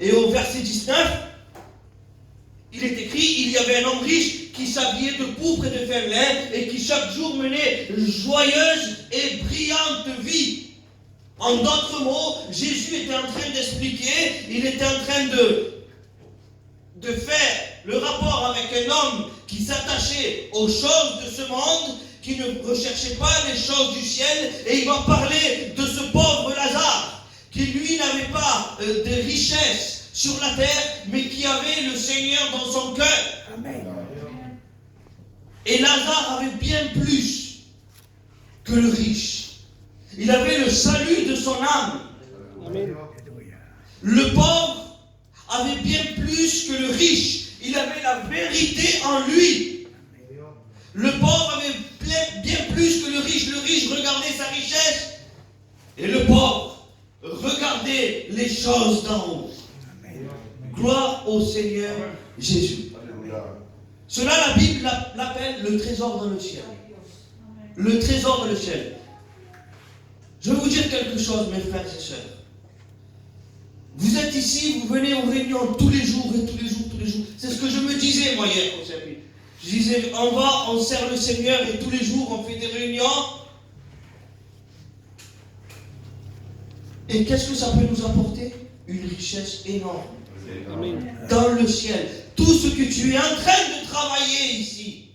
Et au verset 19, il est écrit, il y avait un homme riche qui s'habillait de pourpre et de fin lin et qui chaque jour menait joyeuse et brillante vie. En d'autres mots, Jésus était en train d'expliquer, il était en train de faire le rapport avec un homme qui s'attachait aux choses de ce monde, qui ne recherchait pas les choses du ciel, et il va parler de ce pauvre Lazare, qui lui n'avait pas de richesse sur la terre, mais qui avait le Seigneur dans son cœur. Amen. Et Lazare avait bien plus que le riche. Il avait le salut de son âme. Amen. Le pauvre avait bien plus que le riche. Il avait la vérité en lui. Le pauvre avait bien plus que le riche. Le riche regardait sa richesse. Et le pauvre regardait les choses d'en haut. Gloire au Seigneur Jésus. Cela, la Bible l'appelle le trésor dans le ciel. Le trésor dans le ciel. Je vais vous dire quelque chose, mes frères et sœurs. Vous êtes ici, vous venez aux réunions tous les jours et tous les jours, tous les jours. C'est ce que je me disais, moi, hier, au service. Je disais, on sert le Seigneur et tous les jours, on fait des réunions. Et qu'est-ce que ça peut nous apporter? Une richesse énorme. Amen. Dans le ciel. Tout ce que tu es en train de travailler ici,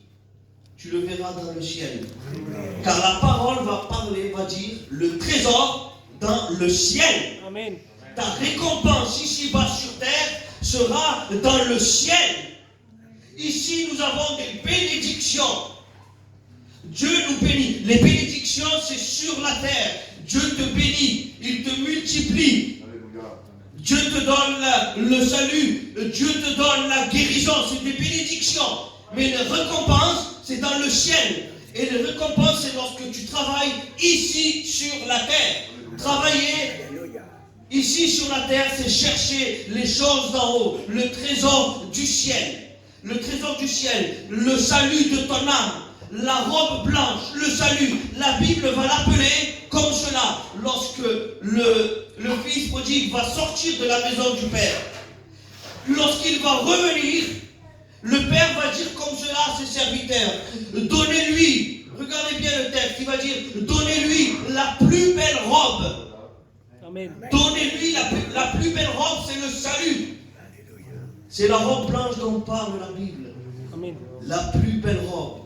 tu le verras dans le ciel. Car la parole va parler, va dire, le trésor dans le ciel. Amen. Ta récompense ici-bas sur terre sera dans le ciel. Ici, nous avons des bénédictions. Dieu nous bénit. Les bénédictions, c'est sur la terre. Dieu te bénit. Il te multiplie. Dieu te donne le salut. Dieu te donne la guérison. C'est des bénédictions. Mais les récompenses, c'est dans le ciel. Et les récompenses, c'est lorsque tu travailles ici sur la terre. Travailler ici sur la terre, c'est chercher les choses d'en haut. Le trésor du ciel. Le trésor du ciel. Le salut de ton âme. La robe blanche. Le salut. La Bible va l'appeler comme cela. Lorsque le fils prodigue va sortir de la maison du Père. Lorsqu'il va revenir, le Père va dire comme cela à ses serviteurs, donnez-lui, regardez bien le texte, il va dire, donnez-lui la plus belle robe. Amen. Donnez-lui la plus belle robe, c'est le salut. C'est la robe blanche dont parle la Bible. Amen. La plus belle robe.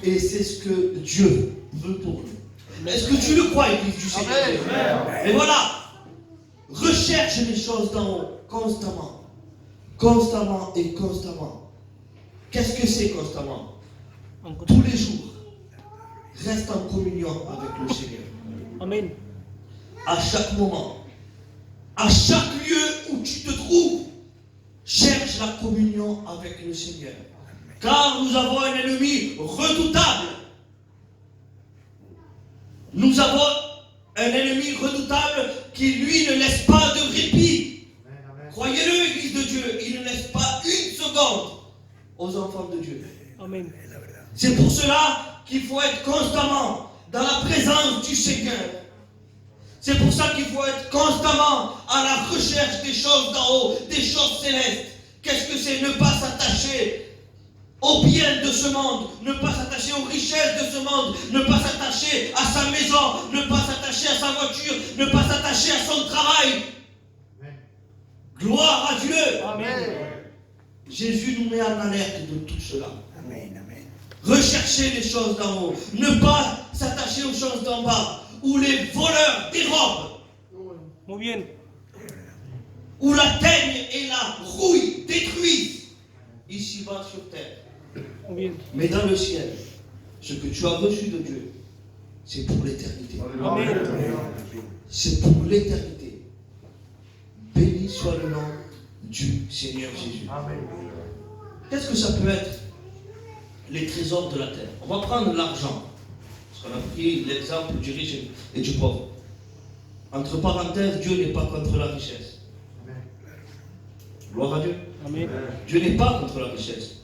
Et c'est ce que Dieu veut pour nous. Est-ce que tu le crois, Église du Seigneur? Et voilà. Recherche les choses d'en haut, constamment. Constamment et constamment. Qu'est-ce que c'est constamment? Tous les jours. Reste en communion avec le Seigneur. Amen. À chaque moment. À chaque lieu où tu te trouves. Cherche la communion avec le Seigneur. Car nous avons un ennemi redoutable. Nous avons un ennemi redoutable qui, lui, ne laisse pas de répit. Croyez-le, Église de Dieu, il ne laisse pas une seconde aux enfants de Dieu. Amen. C'est pour cela qu'il faut être constamment dans la présence du Seigneur. C'est pour ça qu'il faut être constamment à la recherche des choses d'en haut, des choses célestes. Qu'est-ce que c'est? Ne pas s'attacher aux biens de ce monde, ne pas s'attacher aux richesses de ce monde, ne pas s'attacher à sa maison, ne pas s'attacher à sa voiture, ne pas s'attacher à son travail. Amen. Gloire à Dieu. Amen. Jésus nous met en alerte de tout cela. Amen. Amen. Rechercher les choses d'en haut, ne pas s'attacher aux choses d'en bas, où les voleurs dérobent, Muy bien. où la teigne et la rouille détruisent, ici-bas sur terre. Muy bien. Mais dans le ciel, ce que tu as reçu de Dieu, c'est pour l'éternité. Amen. C'est pour l'éternité. Béni soit le nom du Seigneur Jésus. Qu'est-ce que ça peut être? Les trésors de la terre. On va prendre l'argent. Parce qu'on a pris l'exemple du riche et du pauvre. Entre parenthèses, Dieu n'est pas contre la richesse. Gloire à Dieu. Amen. Dieu n'est pas contre la richesse.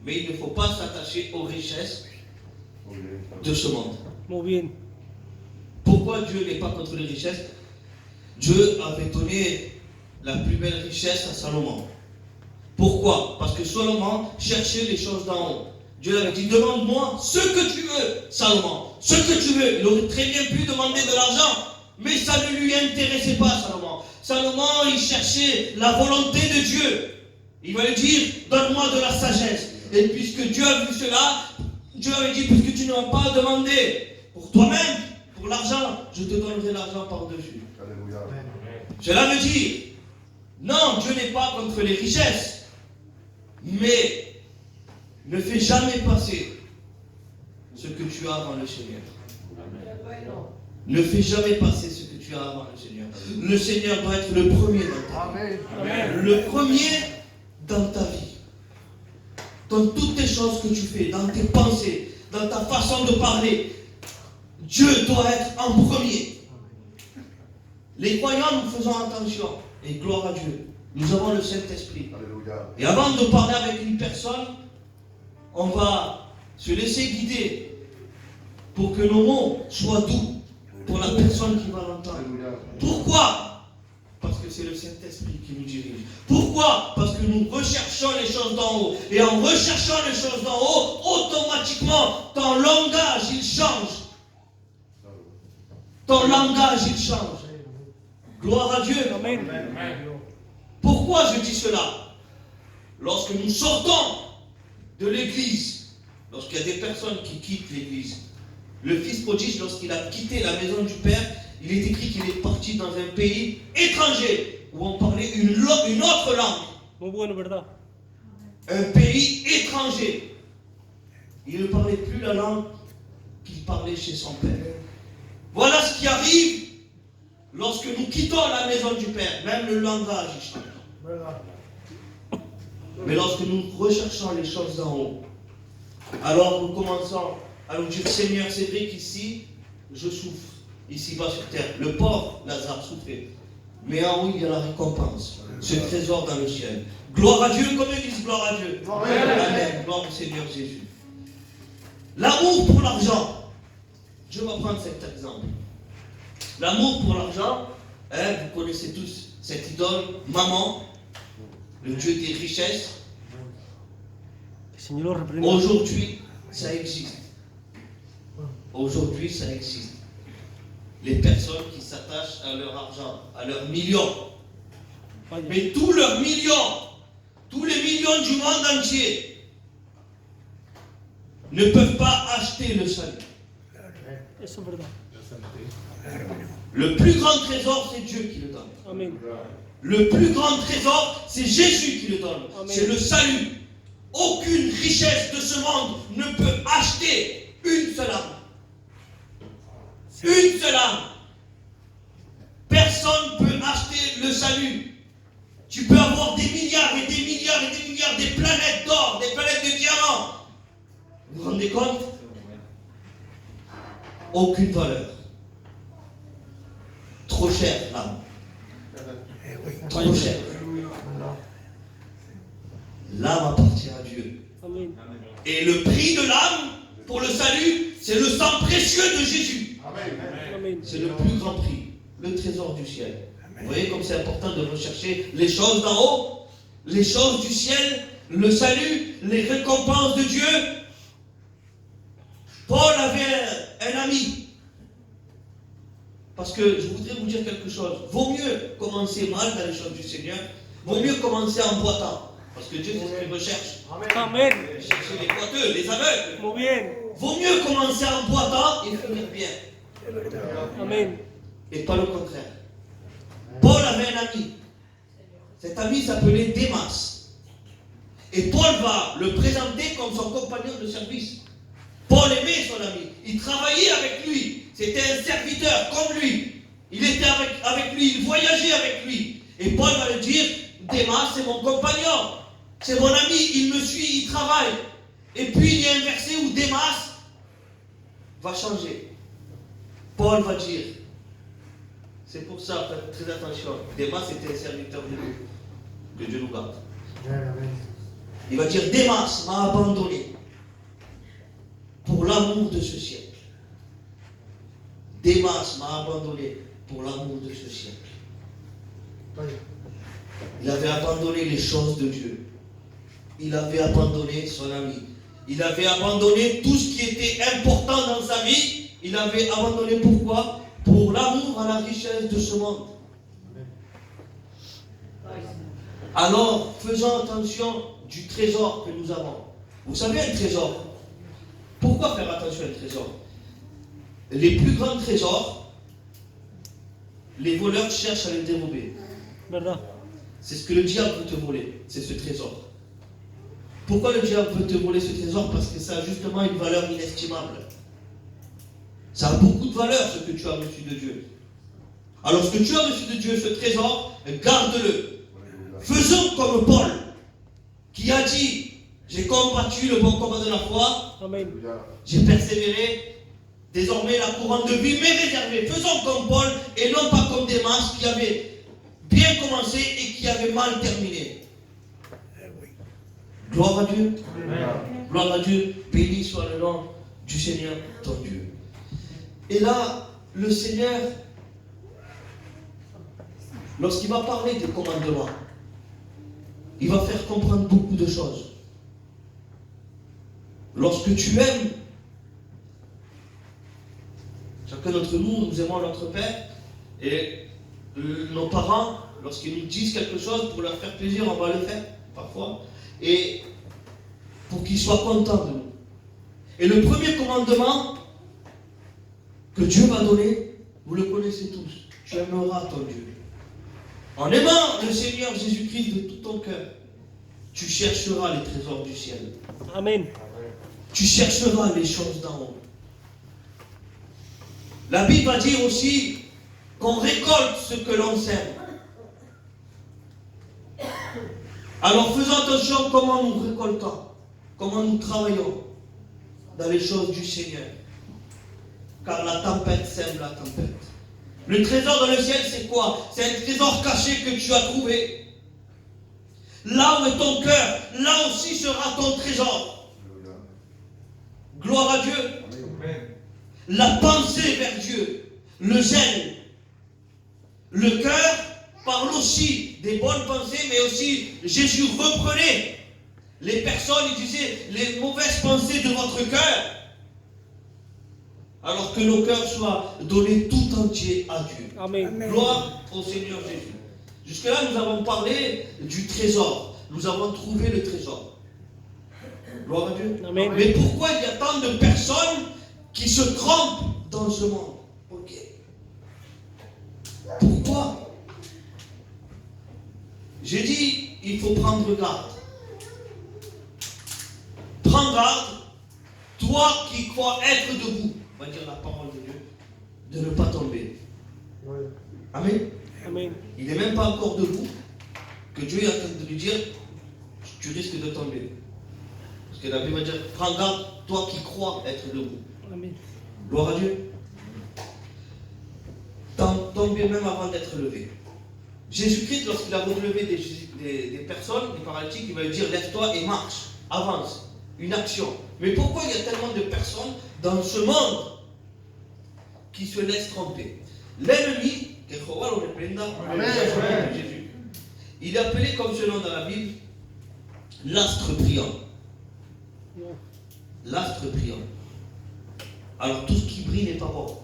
Mais il ne faut pas s'attacher aux richesses de ce monde. Muy bien. Pourquoi Dieu n'est pas contre les richesses? Dieu avait donné la plus belle richesse à Salomon. Pourquoi? Parce que Salomon cherchait les choses d'en haut. Dieu avait dit, demande-moi ce que tu veux, Salomon. Ce que tu veux. Il aurait très bien pu demander de l'argent, mais ça ne lui intéressait pas, Salomon. Salomon, il cherchait la volonté de Dieu. Il va lui dire, donne-moi de la sagesse. Et puisque Dieu a vu cela, Dieu avait dit, puisque tu ne m'as pas demandé pour toi-même, pour l'argent, je te donnerai l'argent par-dessus. Cela veut dire, non, Dieu n'est pas contre les richesses, mais ne fais jamais passer ce que tu as avant le Seigneur. Ne fais jamais passer ce que tu as avant le Seigneur. Le Seigneur doit être le premier dans ta vie. Le premier dans ta vie. Dans toutes les choses que tu fais, dans tes pensées, dans ta façon de parler, Dieu doit être en premier. Les croyants, nous faisons attention. Et gloire à Dieu. Nous avons le Saint-Esprit. Et avant de parler avec une personne, on va se laisser guider pour que nos mots soient doux pour la personne qui va l'entendre. Pourquoi? Parce que c'est le Saint-Esprit qui nous dirige. Pourquoi? Parce que nous recherchons les choses d'en haut. Et en recherchant les choses d'en haut, automatiquement, ton langage, il change. Ton langage, il change. Gloire à Dieu. Amen. Pourquoi je dis cela? Lorsque nous sortons de l'église, lorsqu'il y a des personnes qui quittent l'église, le fils prodige, lorsqu'il a quitté la maison du Père, il est écrit qu'il est parti dans un pays étranger où on parlait une autre langue. Muy bueno, ¿verdad? Un pays étranger. Il ne parlait plus la langue qu'il parlait chez son Père. Voilà ce qui arrive lorsque nous quittons la maison du Père. Même le langage il change. Mais lorsque nous recherchons les choses d'en haut, alors nous commençons à nous dire, Seigneur, c'est vrai qu'ici, je souffre, ici-bas sur terre. Le pauvre Lazare souffrait. Mais en haut, il y a la récompense, ce trésor dans le ciel. Gloire à Dieu, comme ils disent gloire à Dieu. Amen. Gloire au Seigneur Jésus. L'amour pour l'argent. Je vais prendre cet exemple. L'amour pour l'argent, vous connaissez tous cette idole, Maman, le Dieu des richesses. El Señor lo reprenda. Aujourd'hui, ça existe. Aujourd'hui, ça existe. Les personnes qui s'attachent à leur argent, à leurs millions. Vaya. Mais tous leurs millions, tous les millions du monde entier, ne peuvent pas acheter le salut. Eso es verdad. Le plus grand trésor, c'est Dieu qui le donne. Amén. Le plus grand trésor, c'est Jésus qui le donne. Amen. C'est le salut. Aucune richesse de ce monde ne peut acheter une seule âme. Une seule âme. Personne ne peut acheter le salut. Tu peux avoir des milliards et des milliards et des milliards, des planètes d'or, des planètes de diamants. Vous vous rendez compte? Aucune valeur. Trop cher l'âme. Trop cher. L'âme appartient à Dieu. Amén. Et le prix de l'âme pour le salut, c'est le sang précieux de Jésus. Amén. C'est le plus grand prix, le trésor du ciel. Vous voyez comme c'est important de rechercher les choses d'en haut, les choses du ciel, le salut, les récompenses de Dieu. Paul avait un ami. Parce que je voudrais vous dire quelque chose. Vaut mieux commencer mal dans les choses du Seigneur. Vaut mieux commencer en boitant. Parce que Dieu, c'est ce qu'il recherche. Amén. Il cherche les boiteux, les aveugles. Muy bien. Vaut mieux commencer en boitant et finir bien. Amén. Et pas le contraire. Paul avait un ami. Cet ami s'appelait Démas. Et Paul va le présenter comme son compagnon de service. Paul aimait son ami. Il travaillait avec lui. C'était un serviteur comme lui. Il était avec lui. Il voyageait avec lui. Et Paul va lui dire, Démas, c'est mon compagnon. C'est mon ami. Il me suit, il travaille. Et puis il y a un verset où Démas va changer. Paul va dire, c'est pour ça, faites très attention. Démas était un serviteur de Dieu. Que Dieu nous garde. Il va dire, Démas m'a abandonné pour l'amour de ce siècle. Démas m'a abandonné pour l'amour de ce siècle. Il avait abandonné les choses de Dieu. Il avait abandonné son ami. Il avait abandonné tout ce qui était important dans sa vie. Il avait abandonné pourquoi? Pour l'amour à la richesse de ce monde. Alors, faisons attention du trésor que nous avons. Vous savez, un trésor. Pourquoi faire attention à un trésor? Les plus grands trésors, les voleurs cherchent à les dérober. ¿Verdad? C'est ce que le diable veut te voler, c'est ce trésor. Pourquoi le diable veut te voler ce trésor? Parce que ça a justement une valeur inestimable. Ça a beaucoup de valeur ce que tu as reçu de Dieu. Alors ce que tu as reçu de Dieu, ce trésor, garde-le. Faisons comme Paul, qui a dit, j'ai combattu le bon combat de la foi, Amén. j'ai persévéré, désormais la couronne de vie m'est réservée. Faisons comme Paul et non pas comme Démas qui avait bien commencé et qui avait mal terminé. Gloire à Dieu. Gloire à Dieu. Béni soit le nom du Seigneur ton Dieu. Et là, le Seigneur, lorsqu'il va parler des commandements, il va faire comprendre beaucoup de choses. Lorsque tu aimes, chacun d'entre nous, nous aimons notre Père, et nos parents, lorsqu'ils nous disent quelque chose pour leur faire plaisir, on va le faire, parfois, et pour qu'ils soient contents de nous. Et le premier commandement que Dieu va donner, vous le connaissez tous, tu aimeras ton Dieu. En aimant le Seigneur Jésus-Christ de tout ton cœur, tu chercheras les trésors du ciel. Amén. Tu chercheras les choses d'en haut. La Bible va dire aussi qu'on récolte ce que l'on sème. Alors faisons attention comment nous récoltons, comment nous travaillons dans les choses du Seigneur. Car la tempête sème la tempête. Le trésor dans le ciel, c'est quoi? C'est un trésor caché que tu as trouvé. Là où est ton cœur, là aussi sera ton trésor. Gloire à Dieu. Amen. La pensée vers Dieu, le zèle. Le cœur parle aussi des bonnes pensées, mais aussi Jésus reprenait les personnes, il disait les mauvaises pensées de votre cœur. Alors que nos cœurs soient donnés tout entier à Dieu. Amén. Gloire au Seigneur Jésus. Jusque-là, nous avons parlé du trésor. Nous avons trouvé le trésor. Gloire à Dieu. Amen. Mais pourquoi il y a tant de personnes qui se trompent dans ce monde? Ok. Pourquoi? J'ai dit, il faut prendre garde. Prends garde, toi qui crois être debout, on va dire la parole de Dieu, de ne pas tomber. Amen. Amén. Il n'est même pas encore debout que Dieu est en train de lui dire, tu risques de tomber. Parce que la Bible va dire, prends garde, toi qui crois être debout. Amén. Gloire à Dieu. Tomber même avant d'être levé. Jésus-Christ, lorsqu'il a relevé des personnes, des paralytiques, il va lui dire, lève-toi et marche, avance, une action. Mais pourquoi il y a tellement de personnes dans ce monde qui se laissent tromper? L'ennemi, Jésus, il est appelé comme ce nom dans la Bible, l'astre brillant. L'astre brillant. Alors tout ce qui brille n'est pas bon.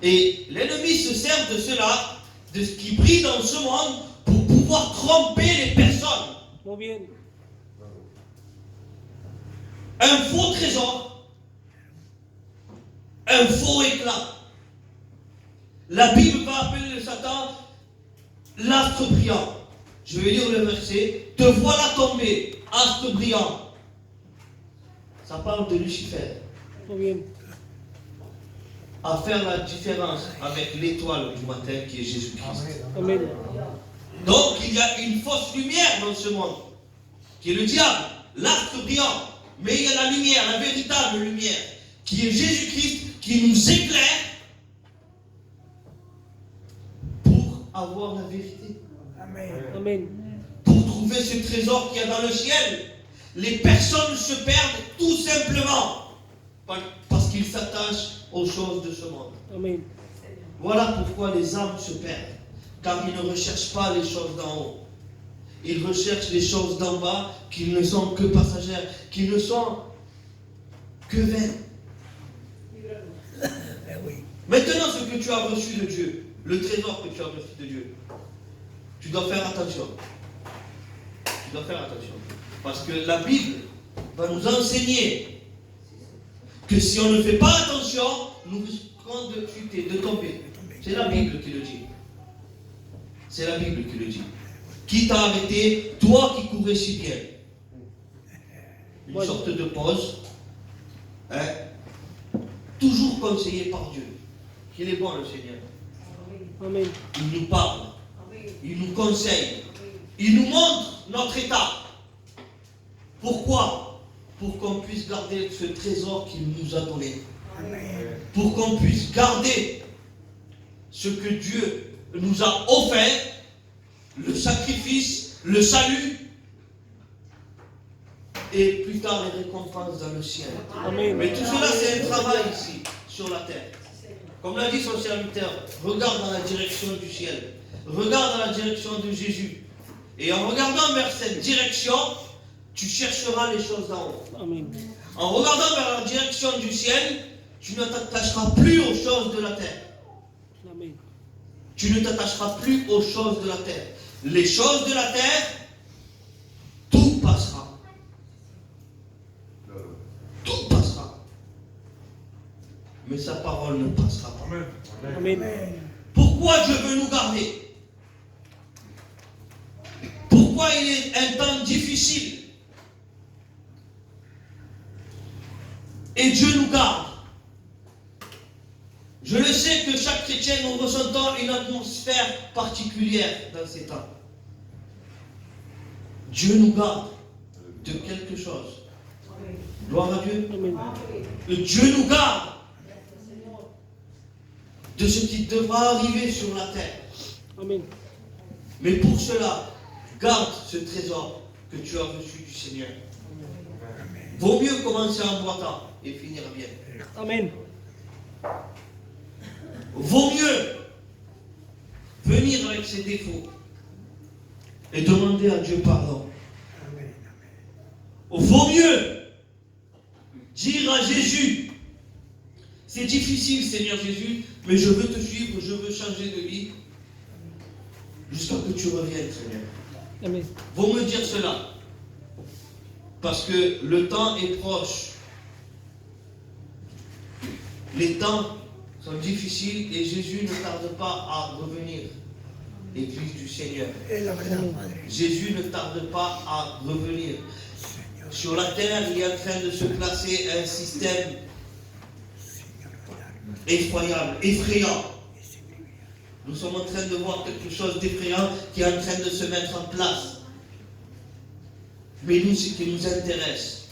Et l'ennemi se sert de cela, de ce qui brille dans ce monde, pour pouvoir tromper les personnes. Muy bien. Un faux trésor, un faux éclat. La Bible va appeler le Satan l'astre brillant. Je vais lire le verset. Te voilà tombé, astre brillant. Ça parle de Lucifer. Muy bien. À faire la différence avec l'étoile du matin qui est Jésus-Christ. Amén. Donc il y a une fausse lumière dans ce monde, qui est le diable, l'astre brillant. Mais il y a la lumière, la véritable lumière, qui est Jésus-Christ, qui nous éclaire pour avoir la vérité. Amén. Pour trouver ce trésor qu'il y a dans le ciel. Les personnes se perdent tout simplement parce qu'ils s'attachent aux choses de ce monde. Amén. Voilà pourquoi les âmes se perdent, car ils ne recherchent pas les choses d'en haut. ils recherchent les choses d'en bas qui ne sont que passagères, qui ne sont que vaines. Maintenant, ce que tu as reçu de Dieu, le trésor que tu as reçu de Dieu, tu dois faire attention. Tu dois faire attention. Parce que la Bible va nous enseigner que si on ne fait pas attention, nous risquons de chuter, de tomber. C'est la Bible qui le dit. C'est la Bible qui le dit. Qui t'a arrêté, toi qui courais si bien? Une sorte de pause. Hein? Toujours conseillé par Dieu. Qu'il est bon le Seigneur. Amen. Il nous parle. Il nous conseille. Il nous montre notre état. Pourquoi? Pour qu'on puisse garder ce trésor qu'il nous a donné. Pour qu'on puisse garder ce que Dieu nous a offert, le sacrifice, le salut, et plus tard les récompenses dans le ciel. Amen. Mais tout cela, c'est un travail ici, sur la terre. Comme l'a dit son serviteur, regarde dans la direction du ciel. Regarde dans la direction de Jésus. Et en regardant vers cette direction, tu chercheras les choses d'en haut. Amen. En regardant vers la direction du ciel, tu ne t'attacheras plus aux choses de la terre. Amen. Tu ne t'attacheras plus aux choses de la terre. Les choses de la terre, tout passera. Tout passera. Mais sa parole ne passera pas. Amen. Pourquoi Dieu veut nous garder? Pourquoi il est un temps difficile? Et Dieu nous garde. Je le sais que chaque chrétien, nous ressentons une atmosphère particulière dans ces temps. Dieu nous garde de quelque chose. Gloire à Dieu. Amen. Dieu nous garde de ce qui devra arriver sur la terre. Amen. Mais pour cela, garde ce trésor que tu as reçu du Seigneur. Vaut mieux commencer en boitant et finir bien. Amen. Vaut mieux venir avec ses défauts et demander à Dieu pardon. Vaut mieux dire à Jésus, c'est difficile Seigneur Jésus, mais je veux te suivre, je veux changer de vie jusqu'à que tu reviennes Seigneur. Amen. Vaut me dire cela parce que le temps est proche. Les temps sont difficiles et Jésus ne tarde pas à revenir. L'église du Seigneur. Jésus ne tarde pas à revenir. Sur la terre, il est en train de se placer un système effroyable, effrayant. Nous sommes en train de voir quelque chose d'effrayant qui est en train de se mettre en place. Mais nous, ce qui nous intéresse,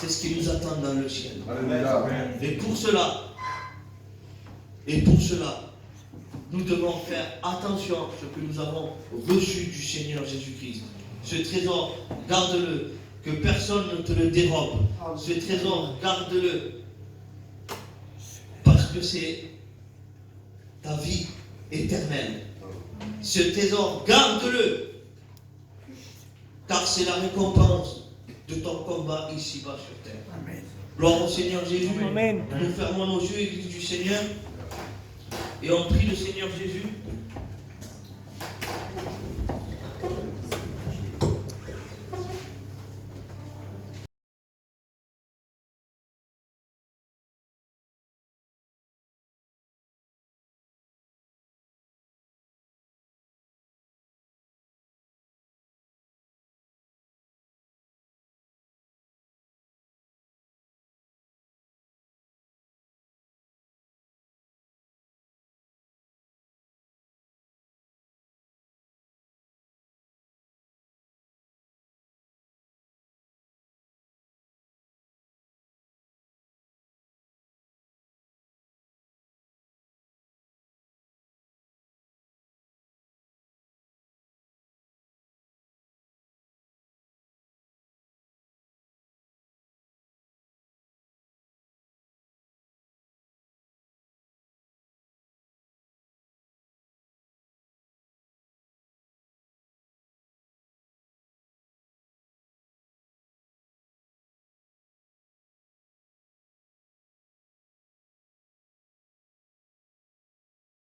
c'est ce qui nous attend dans le ciel. Et pour cela, nous devons faire attention à ce que nous avons reçu du Seigneur Jésus-Christ. Ce trésor, garde-le, que personne ne te le dérobe. Ce trésor, garde-le, parce que c'est ta vie éternelle. Ce trésor, garde-le, car c'est la récompense de ton combat ici-bas sur terre. Amen. Gloire au Seigneur Jésus. Amen. Nous fermons nos yeux, Église du Seigneur, et on prie le Seigneur Jésus